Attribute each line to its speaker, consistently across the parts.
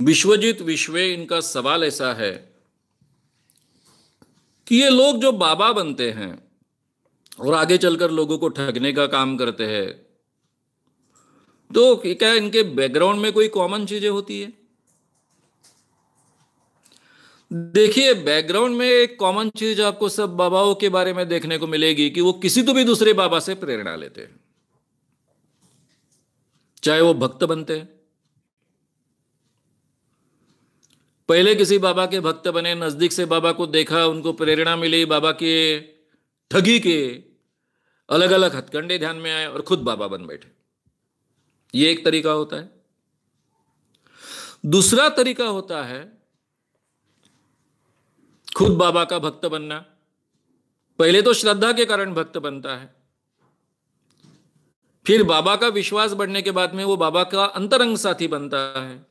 Speaker 1: विश्वजीत विश्वे, इनका सवाल ऐसा है कि ये लोग जो बाबा बनते हैं और आगे चलकर लोगों को ठगने का काम करते हैं, तो क्या इनके बैकग्राउंड में कोई कॉमन चीजें होती है? देखिए, बैकग्राउंड में एक कॉमन चीज आपको सब बाबाओं के बारे में देखने को मिलेगी कि वो किसी तो भी दूसरे बाबा से प्रेरणा लेते हैं, चाहे वो भक्त बनते हैं, पहले किसी बाबा के भक्त बने, नजदीक से बाबा को देखा, उनको प्रेरणा मिली, बाबा के ठगी के अलग अलग हथकंडे ध्यान में आए और खुद बाबा बन बैठे। ये एक तरीका होता है। दूसरा तरीका होता है खुद बाबा का भक्त बनना। पहले तो श्रद्धा के कारण भक्त बनता है, फिर बाबा का विश्वास बढ़ने के बाद में वो बाबा का अंतरंग साथी बनता है।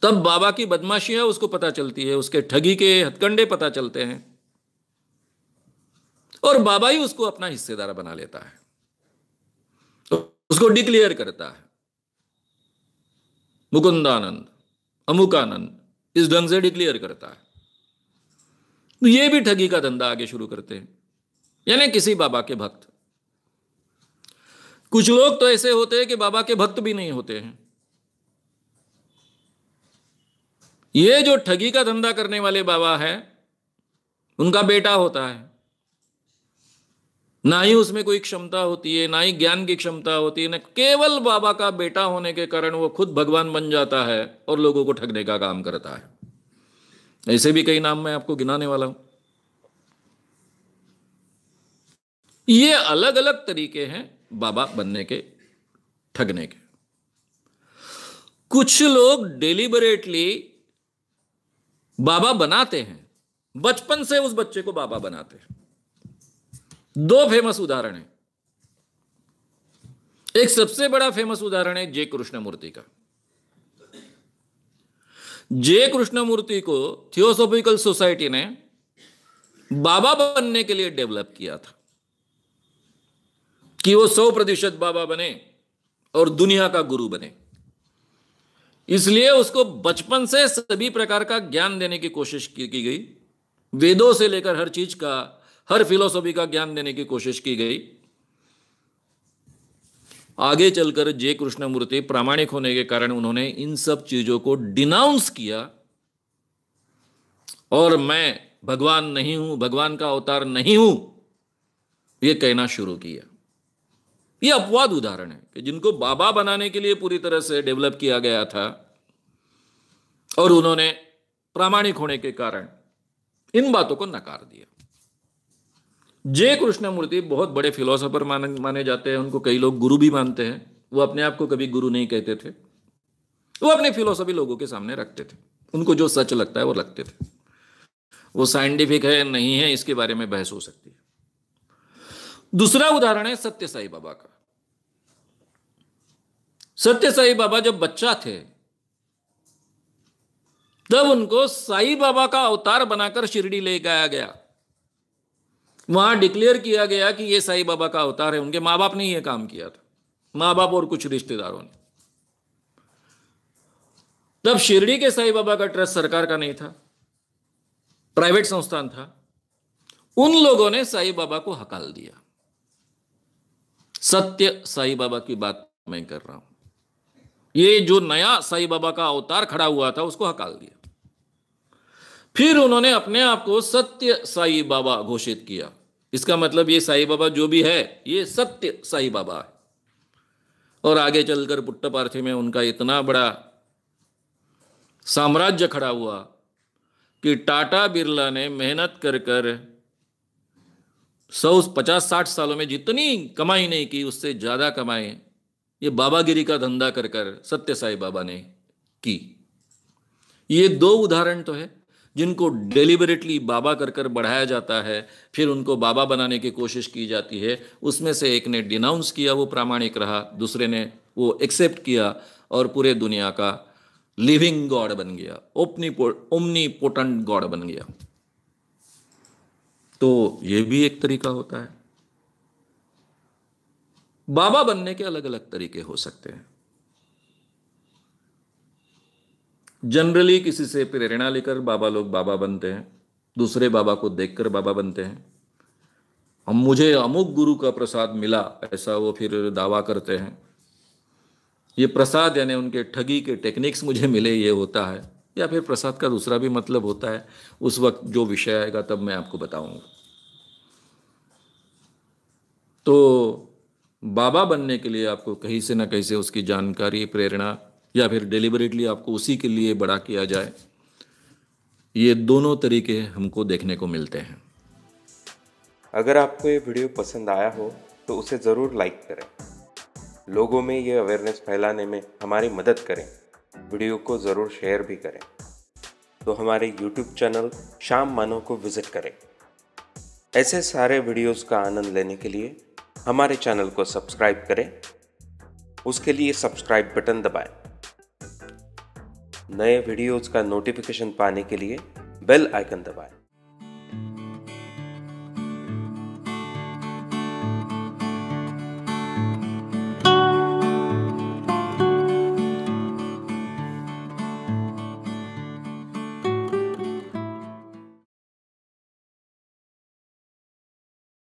Speaker 1: तब बाबा की बदमाशियां उसको पता चलती है, उसके ठगी के हथकंडे पता चलते हैं, और बाबा ही उसको अपना हिस्सेदार बना लेता है, तो उसको डिक्लेयर करता है मुकुंदानंद, अमुकानंद, इस ढंग से डिक्लेयर करता है। तो ये भी ठगी का धंधा आगे शुरू करते हैं, यानी किसी बाबा के भक्त। कुछ लोग तो ऐसे होते हैं कि बाबा के भक्त भी नहीं होते हैं। ये जो ठगी का धंधा करने वाले बाबा है, उनका बेटा होता है, ना ही उसमें कोई क्षमता होती है, ना ही ज्ञान की क्षमता होती है, ना केवल बाबा का बेटा होने के कारण वो खुद भगवान बन जाता है और लोगों को ठगने का काम करता है। ऐसे भी कई नाम मैं आपको गिनाने वाला हूं। ये अलग अलग तरीके हैं बाबा बनने के, ठगने के। कुछ लोग डेलिबरेटली बाबा बनाते हैं, बचपन से उस बच्चे को बाबा बनाते हैं। दो फेमस उदाहरण हैं। एक सबसे बड़ा फेमस उदाहरण है जे कृष्णमूर्ति का। जे कृष्णमूर्ति को थियोसॉफिकल सोसाइटी ने बाबा बनने के लिए डेवलप किया था कि वो 100% बाबा बने और दुनिया का गुरु बने। इसलिए उसको बचपन से सभी प्रकार का ज्ञान देने की कोशिश की गई। वेदों से लेकर हर चीज का, हर फिलॉसफी का ज्ञान देने की कोशिश की गई। आगे चलकर जे कृष्णमूर्ति प्रामाणिक होने के कारण उन्होंने इन सब चीजों को डिनाउंस किया और मैं भगवान नहीं हूं, भगवान का अवतार नहीं हूं, यह कहना शुरू किया। यह अपवाद उदाहरण है कि जिनको बाबा बनाने के लिए पूरी तरह से डेवलप किया गया था और उन्होंने प्रामाणिक होने के कारण इन बातों को नकार दिया। जे कृष्णमूर्ति बहुत बड़े फिलोसोफर माने जाते हैं, उनको कई लोग गुरु भी मानते हैं। वो अपने आप को कभी गुरु नहीं कहते थे, वो अपनी फिलोसफी लोगों के सामने रखते थे। उनको जो सच लगता है वो रखते थे। वो साइंटिफिक है नहीं है इसके बारे में बहस हो सकती है। दूसरा उदाहरण है सत्य साई बाबा का। सत्य साई बाबा जब बच्चा थे तब उनको साई बाबा का अवतार बनाकर शिरडी ले जाया गया। वहां डिक्लेयर किया गया कि यह साई बाबा का अवतार है। उनके मां बाप ने यह काम किया था, मां बाप और कुछ रिश्तेदारों ने। तब शिरडी के साई बाबा का ट्रस्ट सरकार का नहीं था, प्राइवेट संस्थान था। उन लोगों ने साई बाबा को हकाल दिया। सत्य साई बाबा की बात मैं कर रहा हूं। ये जो नया साई बाबा का अवतार खड़ा हुआ था उसको हकाल दिया। फिर उन्होंने अपने आप को सत्य साई बाबा घोषित किया। इसका मतलब ये साई बाबा जो भी है ये सत्य साई बाबा है। और आगे चलकर पुट्टपार्थी में उनका इतना बड़ा साम्राज्य खड़ा हुआ कि टाटा बिरला ने मेहनत कर कर 150-60 सालों में जितनी कमाई नहीं की उससे ज्यादा कमाई ये बाबागिरी का धंधा कर कर सत्य साई बाबा ने की। ये दो उदाहरण तो है जिनको डेलिबरेटली बाबा कर कर बढ़ाया जाता है, फिर उनको बाबा बनाने की कोशिश की जाती है। उसमें से एक ने डिनाउंस किया, वो प्रामाणिक रहा, दूसरे ने वो एक्सेप्ट किया और पूरे दुनिया का लिविंग गॉड बन गया, ओमनीपोटेंट गॉड बन गया। तो ये भी एक तरीका होता है। बाबा बनने के अलग अलग तरीके हो सकते हैं। जनरली किसी से प्रेरणा लेकर बाबा लोग बाबा बनते हैं, दूसरे बाबा को देखकर बाबा बनते हैं। हम मुझे अमुक गुरु का प्रसाद मिला ऐसा वो फिर दावा करते हैं। ये प्रसाद यानी उनके ठगी के टेक्निक्स मुझे मिले ये होता है, या फिर प्रसाद का दूसरा भी मतलब होता है। उस वक्त जो विषय आएगा तब मैं आपको बताऊंगा। तो बाबा बनने के लिए आपको कहीं से ना कहीं से उसकी जानकारी, प्रेरणा, या फिर डिलिबरेटली आपको उसी के लिए बड़ा किया जाए, ये दोनों तरीके हमको देखने को मिलते हैं।
Speaker 2: अगर आपको ये वीडियो पसंद आया हो तो उसे ज़रूर लाइक करें, लोगों में ये अवेयरनेस फैलाने में हमारी मदद करें। वीडियो को ज़रूर शेयर भी करें। तो हमारे YouTube चैनल श्याम मानव को विज़िट करें। ऐसे सारे वीडियोस का आनंद लेने के लिए हमारे चैनल को सब्सक्राइब करें। उसके लिए सब्सक्राइब बटन दबाएं। नए वीडियोस का नोटिफिकेशन पाने के लिए बेल आइकन दबाएं।